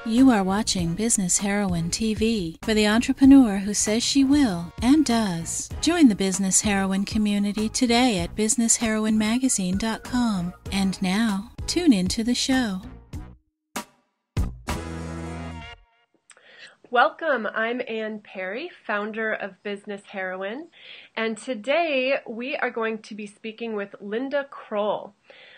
You are watching Business Heroine TV for the entrepreneur who says she will and does. Join the Business Heroine community today at businessheroinemagazine.com. And now, tune into the show. Welcome, I'm Ann Perry, founder of Business Heroine, and today we are going to be speaking with Linda Kroll.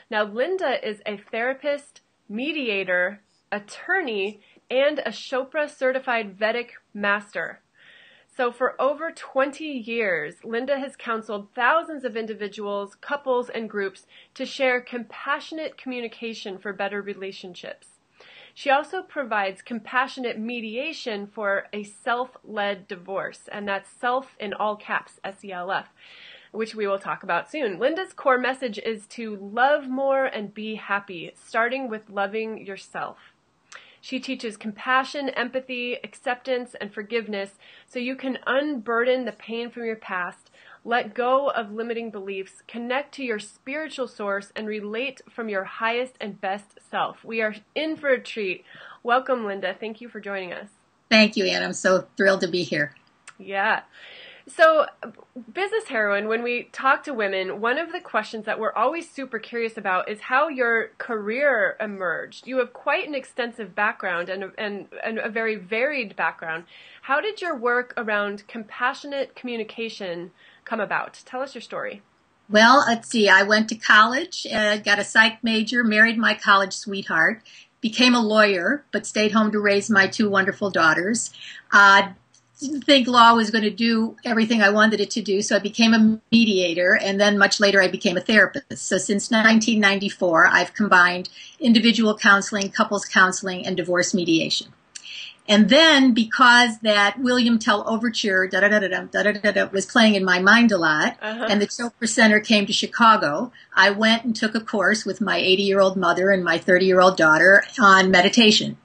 Now, Linda is a therapist, mediator, attorney, and a Chopra Certified Vedic Master. So for over 20 years, Linda has counseled thousands of individuals, couples, and groups to share compassionate communication for better relationships. She also provides compassionate mediation for a self-led divorce, and that's self in all caps, S-E-L-F, which we will talk about soon. Linda's core message is to love more and be happy, starting with loving yourself. She teaches compassion, empathy, acceptance, and forgiveness so you can unburden the pain from your past, let go of limiting beliefs, connect to your spiritual source, and relate from your highest and best self. We are in for a treat. Welcome, Linda. Thank you for joining us. Thank you, Ann. I'm so thrilled to be here. Yeah. So, Business Heroine, when we talk to women, one of the questions that we're always super curious about is how your career emerged. You have quite an extensive background and a very varied background. How did your work around compassionate communication come about? Tell us your story. Well, let's see. I went to college, got a psych major, married my college sweetheart, became a lawyer, but stayed home to raise my two wonderful daughters. Didn't think law was going to do everything I wanted it to do, so I became a mediator, and then much later I became a therapist. So since 1994, I've combined individual counseling, couples counseling, and divorce mediation. And then because that William Tell overture was playing in my mind a lot, and the Chopra Center came to Chicago, I went and took a course with my 80-year-old mother and my 30-year-old daughter on meditation.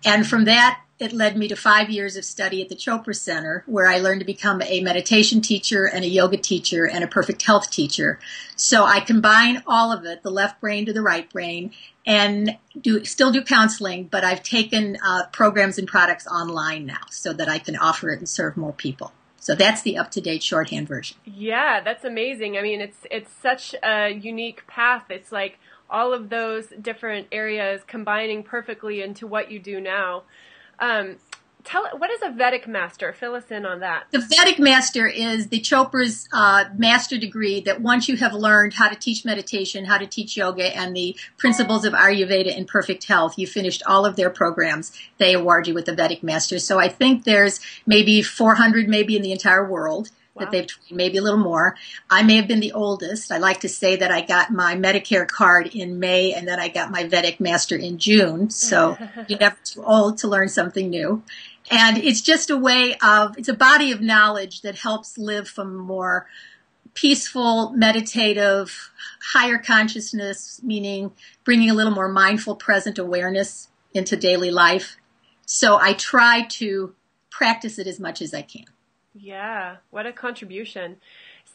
And from that, it led me to 5 years of study at the Chopra Center, where I learned to become a meditation teacher and a yoga teacher and a perfect health teacher. So I combine all of it, the left brain to the right brain, and still do counseling, but I've taken programs and products online now so that I can offer it and serve more people. So that's the up-to-date shorthand version. Yeah, that's amazing. I mean, it's such a unique path. It's like all of those different areas combining perfectly into what you do now. What is a Vedic Master? Fill us in on that. The Vedic Master is the Chopra's master degree that once you have learned how to teach meditation, how to teach yoga, and the principles of Ayurveda and perfect health, you finished all of their programs, they award you with the Vedic Master. So I think there's maybe 400 maybe in the entire world. Wow. That they've trained, maybe a little more. I may have been the oldest. I like to say that I got my Medicare card in May and then I got my Vedic Master in June. So you're never too old to learn something new. And it's just it's a body of knowledge that helps live from more peaceful, meditative, higher consciousness, meaning bringing a little more mindful, present awareness into daily life. So I try to practice it as much as I can. Yeah, what a contribution.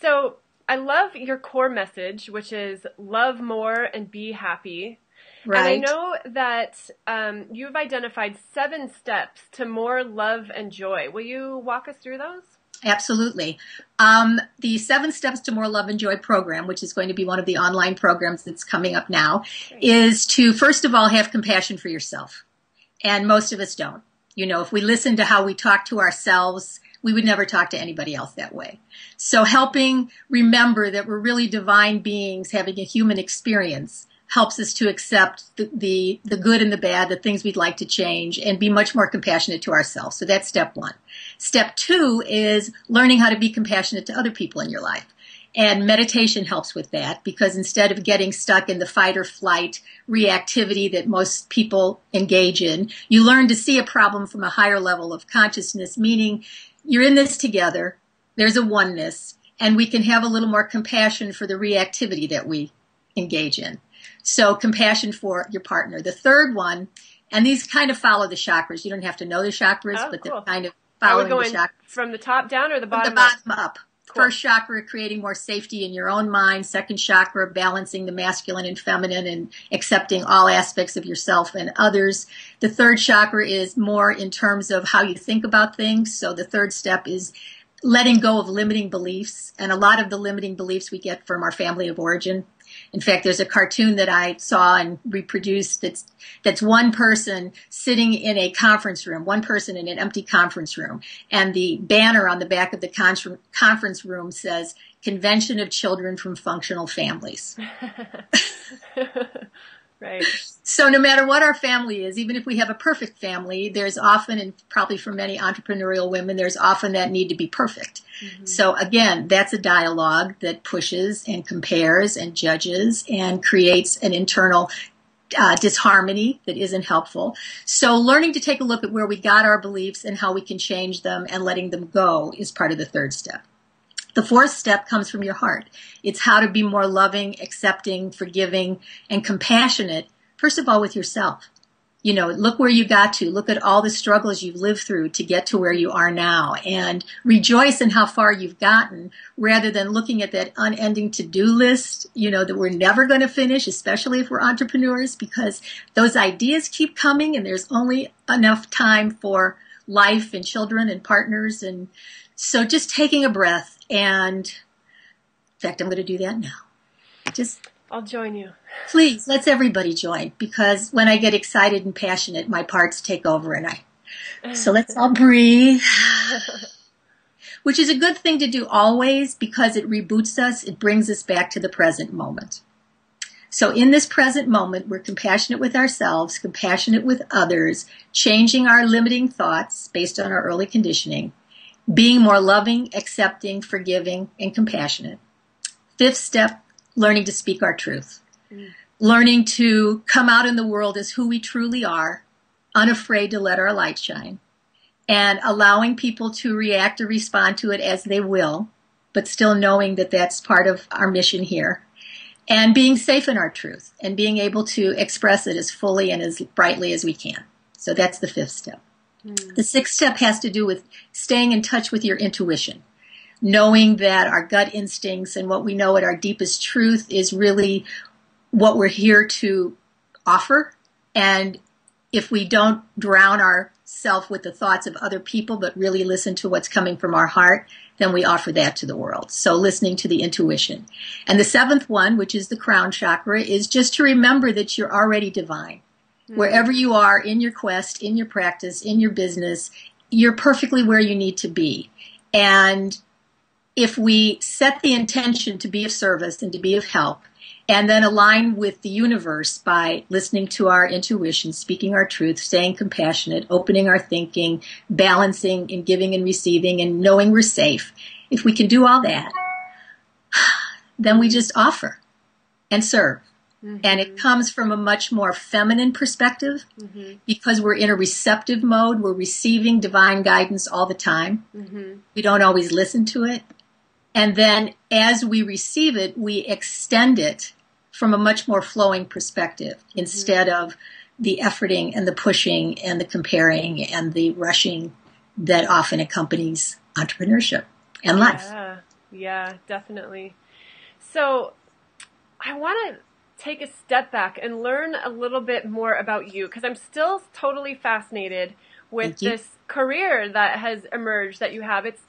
So I love your core message, which is love more and be happy. Right. And I know that you've identified 7 steps to more love and joy. Will you walk us through those? Absolutely. The 7 Steps to More Love and Joy program, which is going to be one of the online programs that's coming up now, is to, first of all, have compassion for yourself. And most of us don't. You know, if we listen to how we talk to ourselves, we would never talk to anybody else that way. So helping remember that we're really divine beings having a human experience helps us to accept the good and the bad, the things we'd like to change, and be much more compassionate to ourselves. So that's step 1. Step 2 is learning how to be compassionate to other people in your life. And meditation helps with that because instead of getting stuck in the fight or flight reactivity that most people engage in, you learn to see a problem from a higher level of consciousness, meaning you're in this together, there's a oneness, and we can have a little more compassion for the reactivity that we engage in. So compassion for your partner. The third one, and these kind of follow the chakras. You don't have to know the chakras, but cool. They're kind of following the chakras. From the top down or the bottom up? From the bottom up. Cool. First chakra, creating more safety in your own mind. Second chakra, balancing the masculine and feminine and accepting all aspects of yourself and others. The third chakra is more in terms of how you think about things. So the third step is letting go of limiting beliefs. And a lot of the limiting beliefs we get from our family of origin. In fact, there's a cartoon that I saw and reproduced that's one person sitting in a conference room, one person in an empty conference room. And the banner on the back of the conference room says, Convention of Children from Functional Families. Right. So no matter what our family is, even if we have a perfect family, there's often, and probably for many entrepreneurial women, there's often that need to be perfect. Mm-hmm. So again, that's a dialogue that pushes and compares and judges and creates an internal disharmony that isn't helpful. So learning to take a look at where we got our beliefs and how we can change them and letting them go is part of the third step. The fourth step comes from your heart. It's how to be more loving, accepting, forgiving, and compassionate, first of all, with yourself. You know, look where you got to. Look at all the struggles you've lived through to get to where you are now and rejoice in how far you've gotten rather than looking at that unending to-do list, you know, that we're never going to finish, especially if we're entrepreneurs, because those ideas keep coming and there's only enough time for life and children and partners. And so just taking a breath. And in fact, I'm going to do that now. I'll join you. Please, let's everybody join, because when I get excited and passionate, my parts take over so let's all breathe, which is a good thing to do always because it reboots us. It brings us back to the present moment. So in this present moment, we're compassionate with ourselves, compassionate with others, changing our limiting thoughts based on our early conditioning, being more loving, accepting, forgiving, and compassionate. Fifth step, learning to speak our truth. Learning to come out in the world as who we truly are, unafraid to let our light shine, and allowing people to react or respond to it as they will, but still knowing that that's part of our mission here. And being safe in our truth and being able to express it as fully and as brightly as we can. So that's the fifth step. The sixth step has to do with staying in touch with your intuition, knowing that our gut instincts and what we know at our deepest truth is really what we're here to offer. And if we don't drown ourselves with the thoughts of other people, but really listen to what's coming from our heart, then we offer that to the world. So listening to the intuition. And the seventh one, which is the crown chakra, is just to remember that you're already divine. Wherever you are in your quest, in your practice, in your business, you're perfectly where you need to be. And if we set the intention to be of service and to be of help, and then align with the universe by listening to our intuition, speaking our truth, staying compassionate, opening our thinking, balancing and giving and receiving, and knowing we're safe, if we can do all that, then we just offer and serve. And it comes from a much more feminine perspective because we're in a receptive mode. We're receiving divine guidance all the time. We don't always listen to it. And then as we receive it, we extend it from a much more flowing perspective instead of the efforting and the pushing and the comparing and the rushing that often accompanies entrepreneurship and life. Yeah, definitely. So I want to take a step back and learn a little bit more about you, because I'm still totally fascinated with this career that has emerged that you have. It's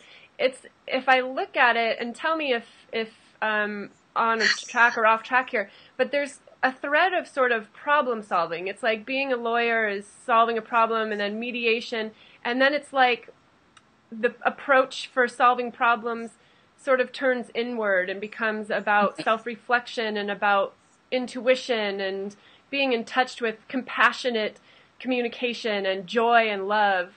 if I look at it, and tell me if I'm on track or off track here, but there's a thread of sort of problem solving. It's like being a lawyer is solving a problem, and then mediation, and then it's like the approach for solving problems sort of turns inward and becomes about self-reflection and about intuition and being in touch with compassionate communication and joy and love.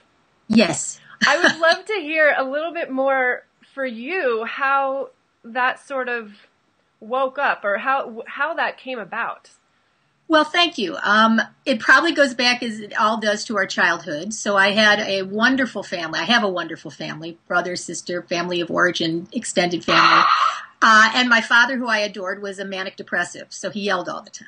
Yes. I would love to hear a little bit more for you how that sort of woke up, or how that came about. Well, thank you. It probably goes back, as it all does, to our childhood. So I had a wonderful family. I have a wonderful family, brother, sister, family of origin, extended family. And my father, who I adored, was a manic depressive, so he yelled all the time.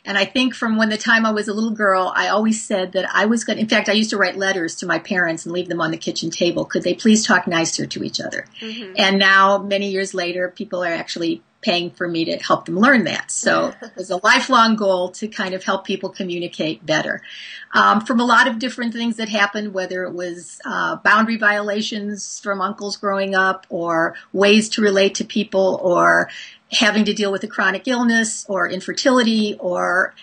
And I think from when the time I was a little girl, I always said that I was going to, in fact, I used to write letters to my parents and leave them on the kitchen table. Could they please talk nicer to each other? And now, many years later, people are actually paying for me to help them learn that. So it was a lifelong goal to kind of help people communicate better. From a lot of different things that happened, whether it was boundary violations from uncles growing up, or ways to relate to people, or having to deal with a chronic illness, or infertility, or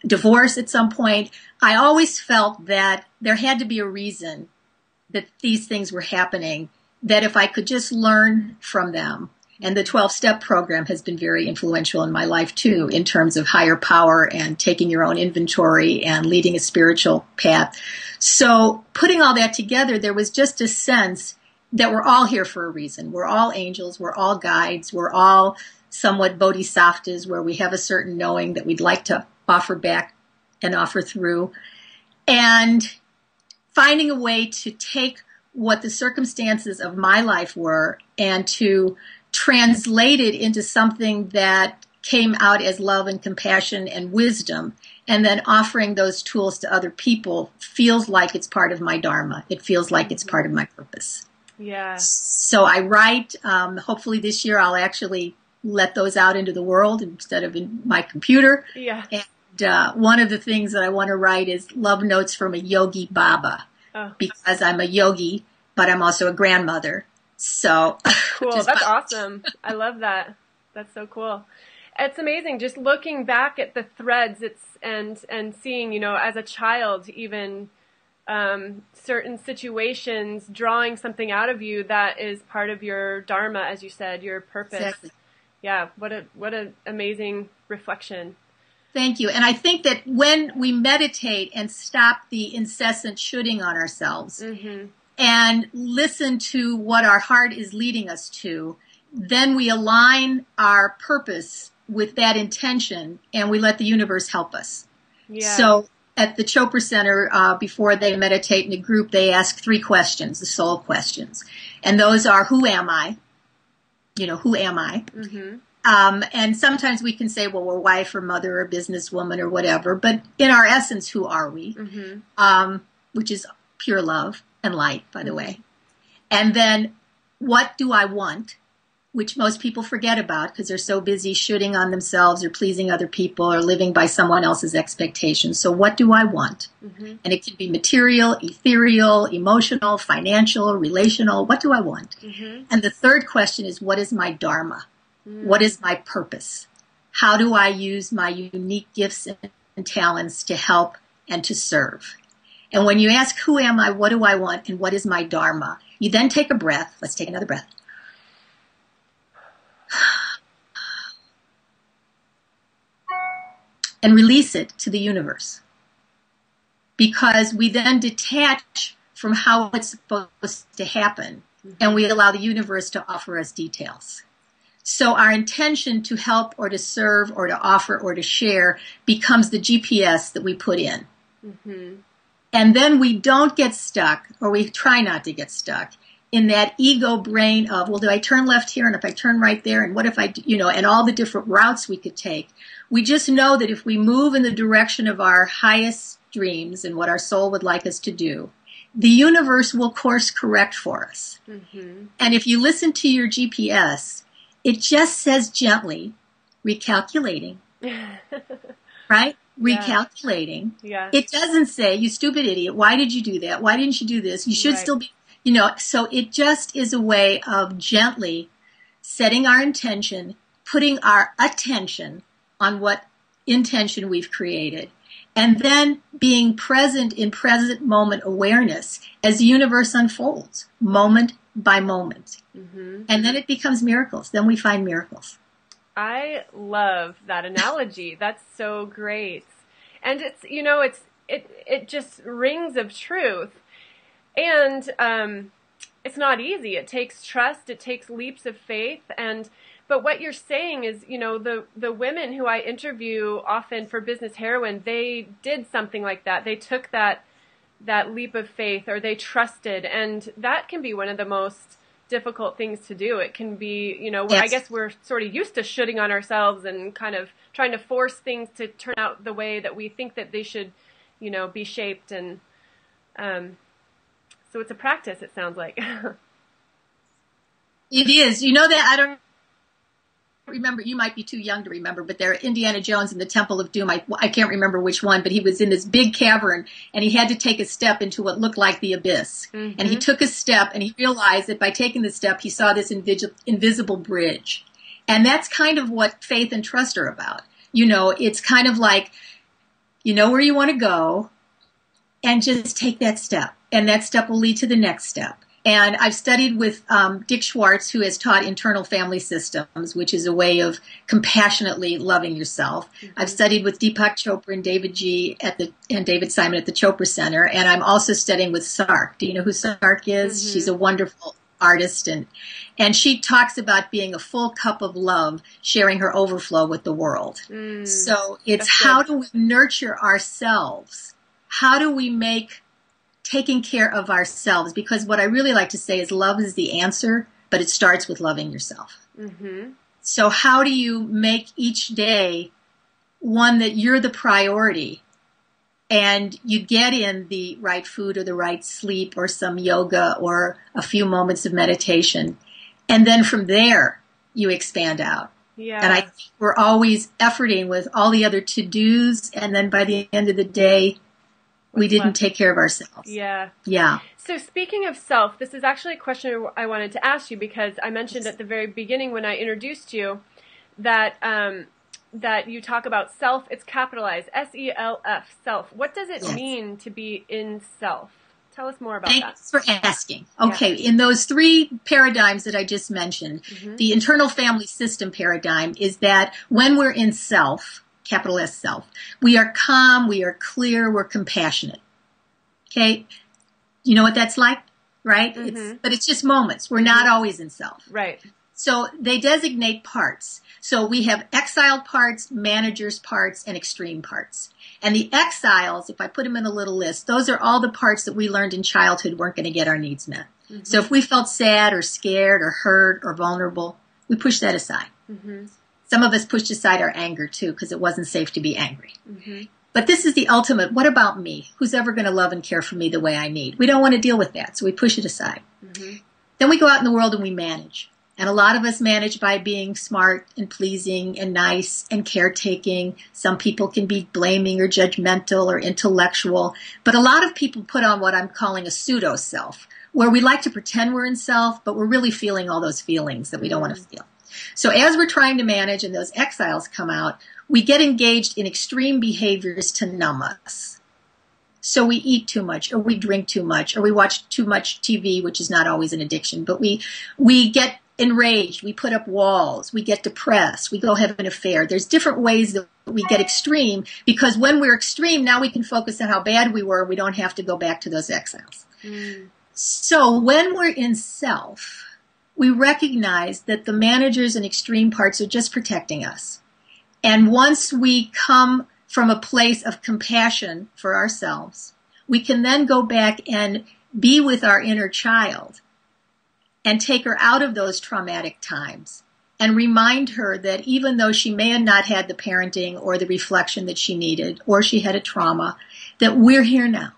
divorce at some point, I always felt that there had to be a reason that these things were happening, that if I could just learn from them. And the 12-step program has been very influential in my life, too, in terms of higher power and taking your own inventory and leading a spiritual path. So putting all that together, there was just a sense that we're all here for a reason. We're all angels. We're all guides. We're all somewhat bodhisattvas, where we have a certain knowing that we'd like to offer back and offer through. And finding a way to take what the circumstances of my life were and to translate it into something that came out as love and compassion and wisdom, and then offering those tools to other people feels like it's part of my dharma. It feels like it's part of my purpose. Yeah. So I write. Hopefully this year I'll actually let those out into the world instead of in my computer. Yeah. And one of the things that I want to write is love notes from a yogi Baba, because I'm a yogi, but I'm also a grandmother. So cool. That's awesome. I love that. That's so cool. It's amazing just looking back at the threads and seeing, as a child, even certain situations, drawing something out of you that is part of your dharma, as you said, your purpose. Exactly. Yeah. What an amazing reflection. Thank you. And I think that when we meditate and stop the incessant shooting on ourselves, and listen to what our heart is leading us to, then we align our purpose with that intention, and we let the universe help us. Yeah. So at the Chopra Center, before they meditate in a group, they ask 3 questions, the soul questions. And those are, who am I? Who am I? And sometimes we can say, well, we're wife or mother or businesswoman or whatever. But in our essence, who are we? Which is pure love and light, by the way. And then, what do I want? Which most people forget about because they're so busy shooting on themselves or pleasing other people or living by someone else's expectations. So what do I want? And it can be material, ethereal, emotional, financial, relational. What do I want? And the third question is, what is my dharma? What is my purpose? How do I use my unique gifts and talents to help and to serve? And when you ask, who am I, what do I want, and what is my dharma, you then take a breath. Let's take another breath. And release it to the universe. Because we then detach from how it's supposed to happen, and we allow the universe to offer us details. So our intention to help or to serve or to offer or to share becomes the GPS that we put in. And then we don't get stuck, or we try not to get stuck, in that ego brain of, well, do I turn left here, and if I turn right there, and what if I, and all the different routes we could take. We just know that if we move in the direction of our highest dreams and what our soul would like us to do, the universe will course correct for us. And if you listen to your GPS, it just says gently, recalculating, right? Recalculating. Yeah. It doesn't say, you stupid idiot, why did you do that? Why didn't you do this? You should still be, so it just is a way of gently setting our intention, putting our attention on what intention we've created, and then being present in present moment awareness as the universe unfolds, moment by moment. And then it becomes miracles. Then we find miracles. I love that analogy. That's so great. And it's, it just rings of truth. And it's not easy. It takes trust. It takes leaps of faith. But what you're saying is, the women who I interview often for Business Heroine, they did something like that. They took that leap of faith, or they trusted. And that can be one of the most difficult things to do. It can be, I guess we're sort of used to shooting on ourselves and kind of trying to force things to turn out the way that we think that they should, be shaped. And so it's a practice, it sounds like. It is. You know that I don't remember, you might be too young to remember, but there, Indiana Jones in the Temple of Doom, I can't remember which one, but he was in this big cavern and he had to take a step into what looked like the abyss. Mm-hmm. And he took a step and he realized that by taking the step, he saw this invisible bridge. And that's kind of what faith and trust are about. It's kind of like, you know where you want to go and just take that step. And that step will lead to the next step. And I've studied with Dick Schwartz, who has taught internal family systems, which is a way of compassionately loving yourself. Mm-hmm. I've studied with Deepak Chopra and David Simon at the Chopra Center, and I'm also studying with Sark. Do you know who Sark is? Mm-hmm. She's a wonderful artist, and she talks about being a full cup of love, sharing her overflow with the world. So it's how do we nurture ourselves? How do we make taking care of ourselves? Because what I really like to say is love is the answer, but it starts with loving yourself. Mm-hmm. So how do you make each day one that you're the priority and you get in the right food or the right sleep or some yoga or a few moments of meditation, and then from there you expand out. Yeah. And I think we're always efforting with all the other to-dos, and then by the end of the day, we didn't take care of ourselves. Yeah. Yeah. So speaking of self, this is actually a question I wanted to ask you, because I mentioned at the very beginning when I introduced you that that you talk about self. It's capitalized, S-E-L-F, self. What does it mean to be in self? Tell us more about that. Thanks for asking. Okay, in those three paradigms that I just mentioned, the internal family system paradigm is that when we're in self, capital S self, we are calm, we are clear, we're compassionate. Okay? You know what that's like, right? But it's just moments. We're not always in self. Right. So they designate parts. So we have exiled parts, managers parts, and extreme parts. And the exiles, if I put them in a little list, those are all the parts that we learned in childhood weren't going to get our needs met. So if we felt sad or scared or hurt or vulnerable, we pushed that aside. Some of us pushed aside our anger too, because it wasn't safe to be angry. But this is the ultimate, what about me? Who's ever going to love and care for me the way I need? We don't want to deal with that, so we push it aside. Then we go out in the world and we manage. And a lot of us manage by being smart and pleasing and nice and caretaking. Some people can be blaming or judgmental or intellectual. But a lot of people put on what I'm calling a pseudo-self, where we like to pretend we're in self, but we're really feeling all those feelings that we don't want to feel. So as we're trying to manage and those exiles come out, we get engaged in extreme behaviors to numb us. So we eat too much, or we drink too much, or we watch too much TV, which is not always an addiction, but we get enraged, we put up walls, we get depressed, we go have an affair. There's different ways that we get extreme, because when we're extreme, now we can focus on how bad we were. We don't have to go back to those exiles. So when we're in self, we recognize that the managers and extreme parts are just protecting us. And once we come from a place of compassion for ourselves, we can then go back and be with our inner child and take her out of those traumatic times and remind her that even though she may have not had the parenting or the reflection that she needed, or she had a trauma, that we're here now.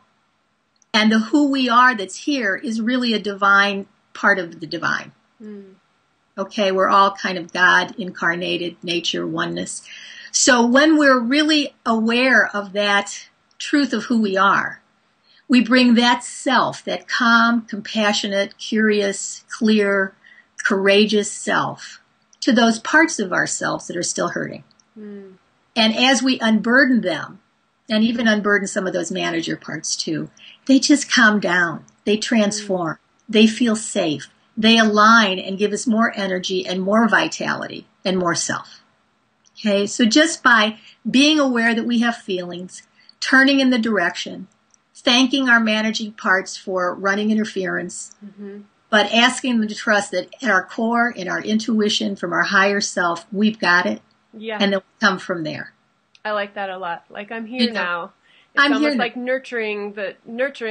And the who we are that's here is really a divine part of the divine. Okay, we're all kind of God incarnated, nature, oneness. So when we're really aware of that truth of who we are, we bring that self, that calm, compassionate, curious, clear, courageous self to those parts of ourselves that are still hurting. And as we unburden them, and even unburden some of those manager parts too, they just calm down. They transform. They feel safe. They align and give us more energy and more vitality and more self. Okay, so just by being aware that we have feelings, turning in the direction, thanking our managing parts for running interference, but asking them to trust that at our core, in our intuition, from our higher self, we've got it, and then we come from there. I like that a lot. Like, I'm here now. It's almost like nurturing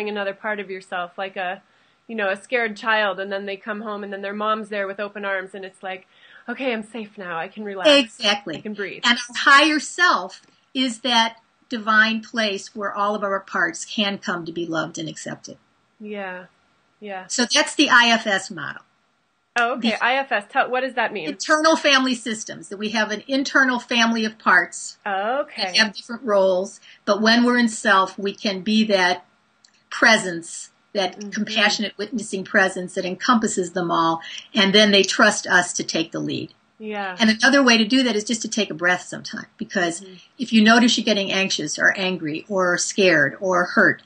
another part of yourself, like a a scared child, and then they come home and then their mom's there with open arms, and it's like, okay, I'm safe now. I can relax. Exactly. I can breathe. And our higher self is that divine place where all of our parts can come to be loved and accepted. Yeah. Yeah. So that's the IFS model. Oh, okay. IFS. What does that mean? Internal family systems, that we have an internal family of parts. Okay. That have different roles, but when we're in self, we can be that presence, that compassionate witnessing presence that encompasses them all, and then they trust us to take the lead. Yeah. And another way to do that is just to take a breath sometime, because if you notice you're getting anxious or angry or scared or hurt,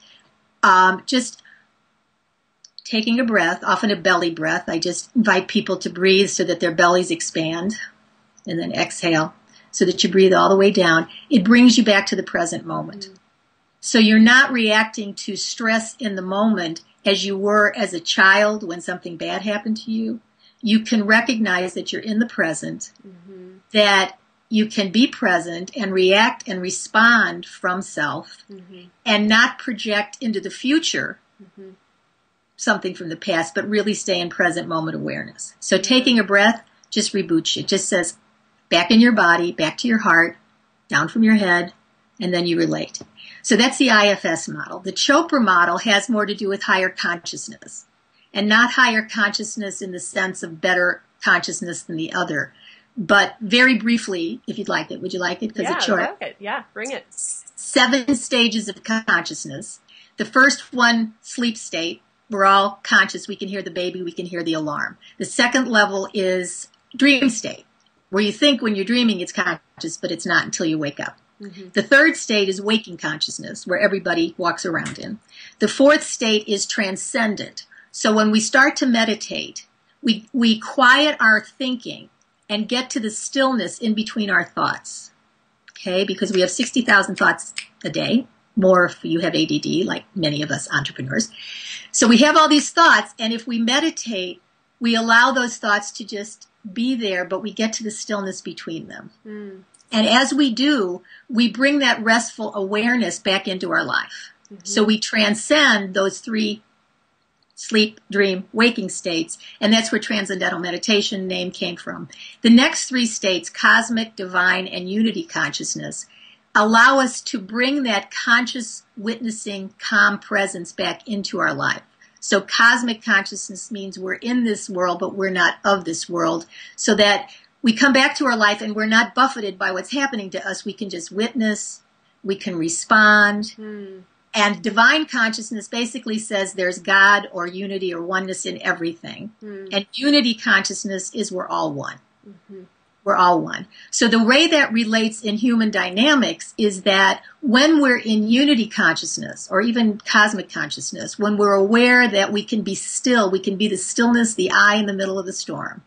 just taking a breath, often a belly breath. I just invite people to breathe so that their bellies expand, and then exhale so that you breathe all the way down. It brings you back to the present moment. So you're not reacting to stress in the moment as you were as a child when something bad happened to you. You can recognize that you're in the present, that you can be present and react and respond from self, and not project into the future something from the past, but really stay in present moment awareness. So taking a breath just reboots you. It just says back in your body, back to your heart, down from your head, and then you relate. So that's the IFS model. The Chopra model has more to do with higher consciousness, and not higher consciousness in the sense of better consciousness than the other. But very briefly, if you'd like it, would you like it? Because it's short. I like it. Yeah, bring it. 7 stages of consciousness. The first one, sleep state. We're all conscious. We can hear the baby. We can hear the alarm. The second level is dream state, where you think when you're dreaming it's conscious, but it's not until you wake up. The third state is waking consciousness, where everybody walks around in. The fourth state is transcendent. So when we start to meditate, we quiet our thinking and get to the stillness in between our thoughts. Okay? Because we have 60,000 thoughts a day. More if you have ADD, like many of us entrepreneurs. So we have all these thoughts, and if we meditate, we allow those thoughts to just be there, but we get to the stillness between them. And as we do, we bring that restful awareness back into our life. So we transcend those 3 sleep, dream, waking states, and that's where transcendental meditation name came from. The next 3 states, cosmic, divine, and unity consciousness, allow us to bring that conscious, witnessing, calm presence back into our life. So cosmic consciousness means we're in this world, but we're not of this world, so that we come back to our life and we're not buffeted by what's happening to us. We can just witness, we can respond. And divine consciousness basically says there's God or unity or oneness in everything. And unity consciousness is we're all one. We're all one. So the way that relates in human dynamics is that when we're in unity consciousness, or even cosmic consciousness, when we're aware that we can be still, we can be the stillness, the eye in the middle of the storm.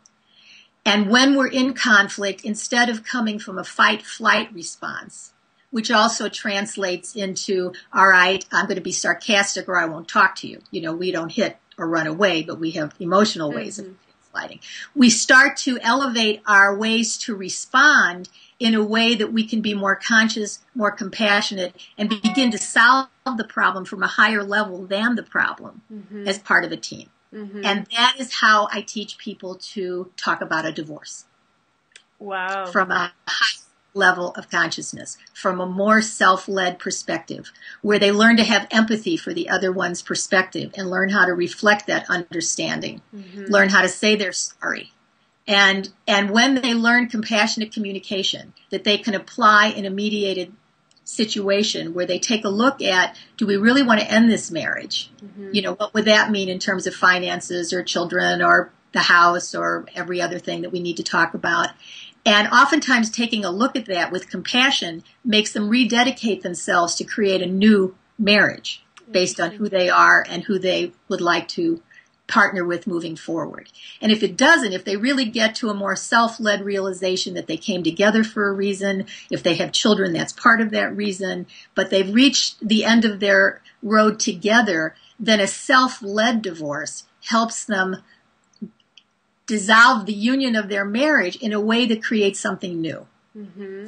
And when we're in conflict, instead of coming from a fight-flight response, which also translates into, all right, I'm going to be sarcastic or I won't talk to you. We don't hit or run away, but we have emotional ways of fighting. We start to elevate our ways to respond in a way that we can be more conscious, more compassionate, and begin to solve the problem from a higher level than the problem as part of a team. And that is how I teach people to talk about a divorce. Wow. From a high level of consciousness, from a more self-led perspective, where they learn to have empathy for the other one's perspective and learn how to reflect that understanding, learn how to say they're sorry. And when they learn compassionate communication that they can apply in a mediated situation where they take a look at, do we really want to end this marriage? What would that mean in terms of finances or children or the house or every other thing that we need to talk about? And oftentimes taking a look at that with compassion makes them rededicate themselves to create a new marriage based on who they are and who they would like to partner with moving forward. And if it doesn't, if they really get to a more self-led realization that they came together for a reason, if they have children, that's part of that reason, but they've reached the end of their road together, then a self-led divorce helps them dissolve the union of their marriage in a way that creates something new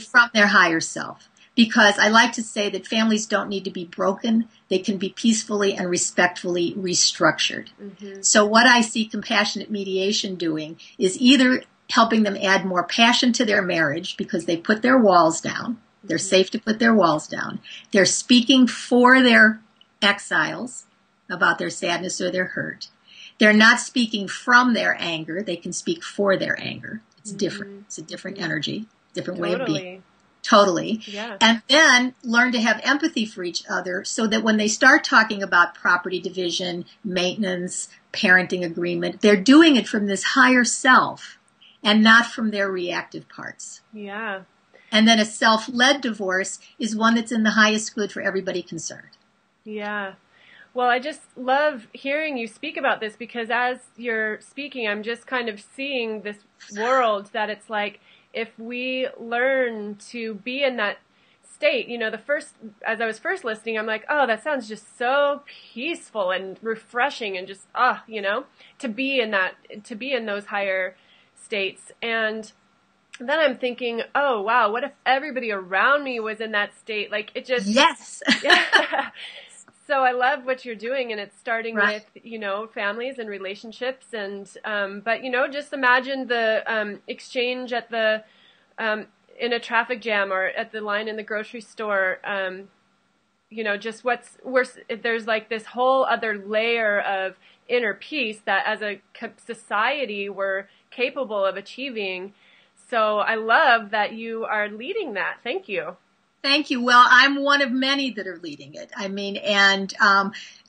from their higher self. because I like to say that families don't need to be broken. They can be peacefully and respectfully restructured. Mm-hmm. So what I see compassionate mediation doing is either helping them add more passion to their marriage because they put their walls down. They're safe to put their walls down. They're speaking for their exiles about their sadness or their hurt. They're not speaking from their anger. They can speak for their anger. It's different. It's a different energy, different way of being. Totally. Yeah. And then learn to have empathy for each other so that when they start talking about property division, maintenance, parenting agreement, they're doing it from this higher self and not from their reactive parts. Yeah. And then a self-led divorce is one that's in the highest good for everybody concerned. Yeah. Well, I just love hearing you speak about this because as you're speaking, I'm just kind of seeing this world that it's like, if we learn to be in that state, as I was first listening, I'm like, oh, that sounds just so peaceful and refreshing and just, to be in those higher states. And then I'm thinking, oh, wow, what if everybody around me was in that state? Like it just, yes. Yeah. So I love what you're doing, and it's starting right. with, families and relationships, and but just imagine the exchange at the in a traffic jam or at the line in the grocery store. Just there's like this whole other layer of inner peace that as a society we're capable of achieving. So I love that you are leading that. Thank you. Thank you. Well, I'm one of many that are leading it.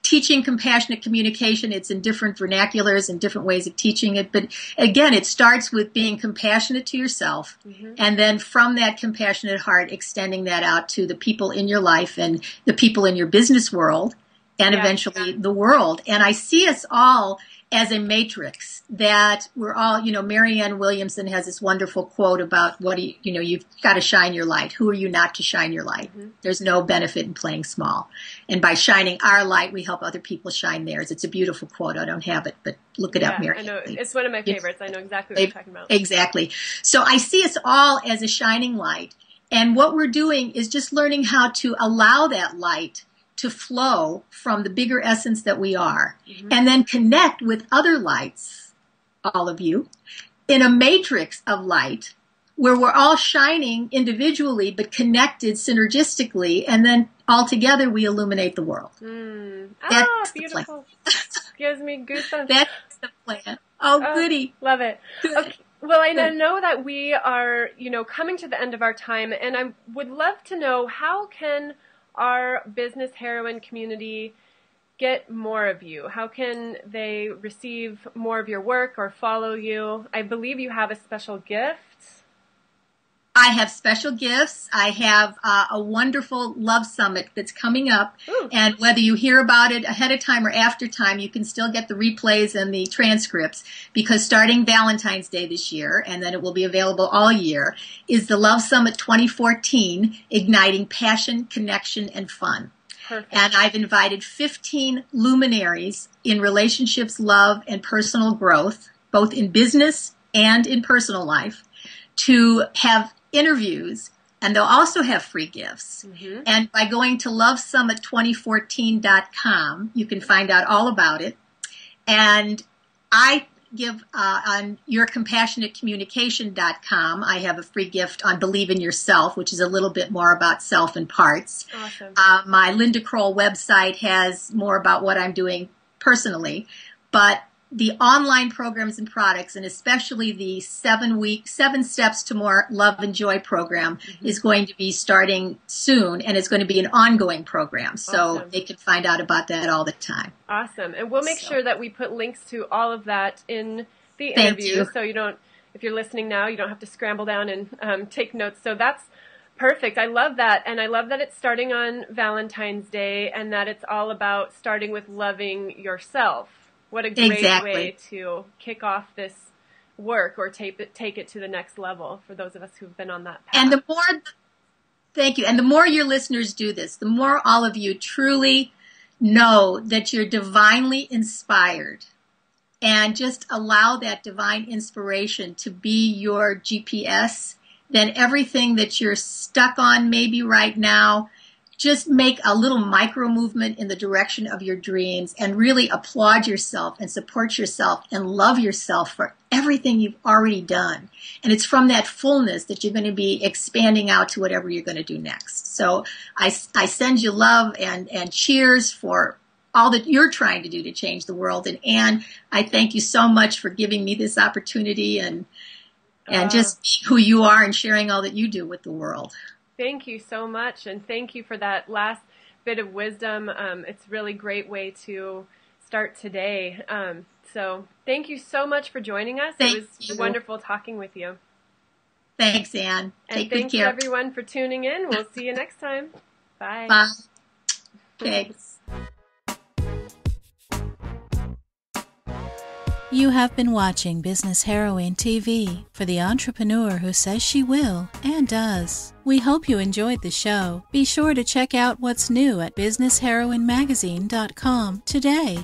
Teaching compassionate communication, it's in different vernaculars and different ways of teaching it. But again, it starts with being compassionate to yourself. Mm-hmm. And then from that compassionate heart, extending that out to the people in your life and the people in your business world and eventually the world. And I see us all as a matrix that we're all, Marianne Williamson has this wonderful quote about you've got to shine your light. Who are you not to shine your light? Mm-hmm. There's no benefit in playing small. And by shining our light, we help other people shine theirs. It's a beautiful quote. I don't have it, but look it up, Marianne. I know. It's one of my favorites. I know exactly what you're talking about. Exactly. So I see us all as a shining light. And what we're doing is just learning how to allow that light to flow from the bigger essence that we are, and then connect with other lights, all of you, in a matrix of light where we're all shining individually but connected synergistically, and then all together we illuminate the world. That's beautiful. Gives me goosebumps. That's the plan. Oh, goody. Love it. Good. Okay. Well, I know that we are, coming to the end of our time, and I would love to know, how can our business heroine community get more of you? How can they receive more of your work or follow you? I believe you have a special gift. I have special gifts. I have a wonderful love summit that's coming up. Ooh. And whether you hear about it ahead of time or after time, you can still get the replays and the transcripts, because starting Valentine's Day this year, and then it will be available all year, is the Love Summit 2014, Igniting Passion, Connection, and Fun. Perfect. And I've invited 15 luminaries in relationships, love, and personal growth, both in business and in personal life, to have interviews, and they'll also have free gifts. Mm-hmm. And by going to lovesummit2014.com, you can find out all about it. And I give on yourcompassionatecommunication.com, I have a free gift on Believe in Yourself, which is a little bit more about self and parts. Awesome. My Linda Kroll website has more about what I'm doing personally, but the online programs and products, and especially the 7 Steps to More Love and Joy program, is going to be starting soon, and it's going to be an ongoing program. So They can find out about that all the time. Awesome. And we'll make sure that we put links to all of that in the interview. So if you're listening now, you don't have to scramble down and take notes. So that's perfect. I love that. And I love that it's starting on Valentine's Day, and that it's all about starting with loving yourself. What a great way to kick off this work, or take it to the next level for those of us who've been on that path. And thank you. And the more your listeners do this, the more all of you truly know that you're divinely inspired, and just allow that divine inspiration to be your GPS then everything that you're stuck on maybe right now, just make a little micro movement in the direction of your dreams and really applaud yourself and support yourself and love yourself for everything you've already done. And it's from that fullness that you're going to be expanding out to whatever you're going to do next. So I send you love and cheers for all that you're trying to do to change the world. And Anne, I thank you so much for giving me this opportunity and just who you are and sharing all that you do with the world. Thank you so much, and thank you for that last bit of wisdom. It's a really great way to start today. So thank you so much for joining us. It was wonderful talking with you. Thanks, Anne. And thanks everyone for tuning in. We'll see you next time. Bye. Bye. Thanks. You have been watching Business Heroine TV for the entrepreneur who says she will and does. We hope you enjoyed the show. Be sure to check out what's new at businessheroinemagazine.com today.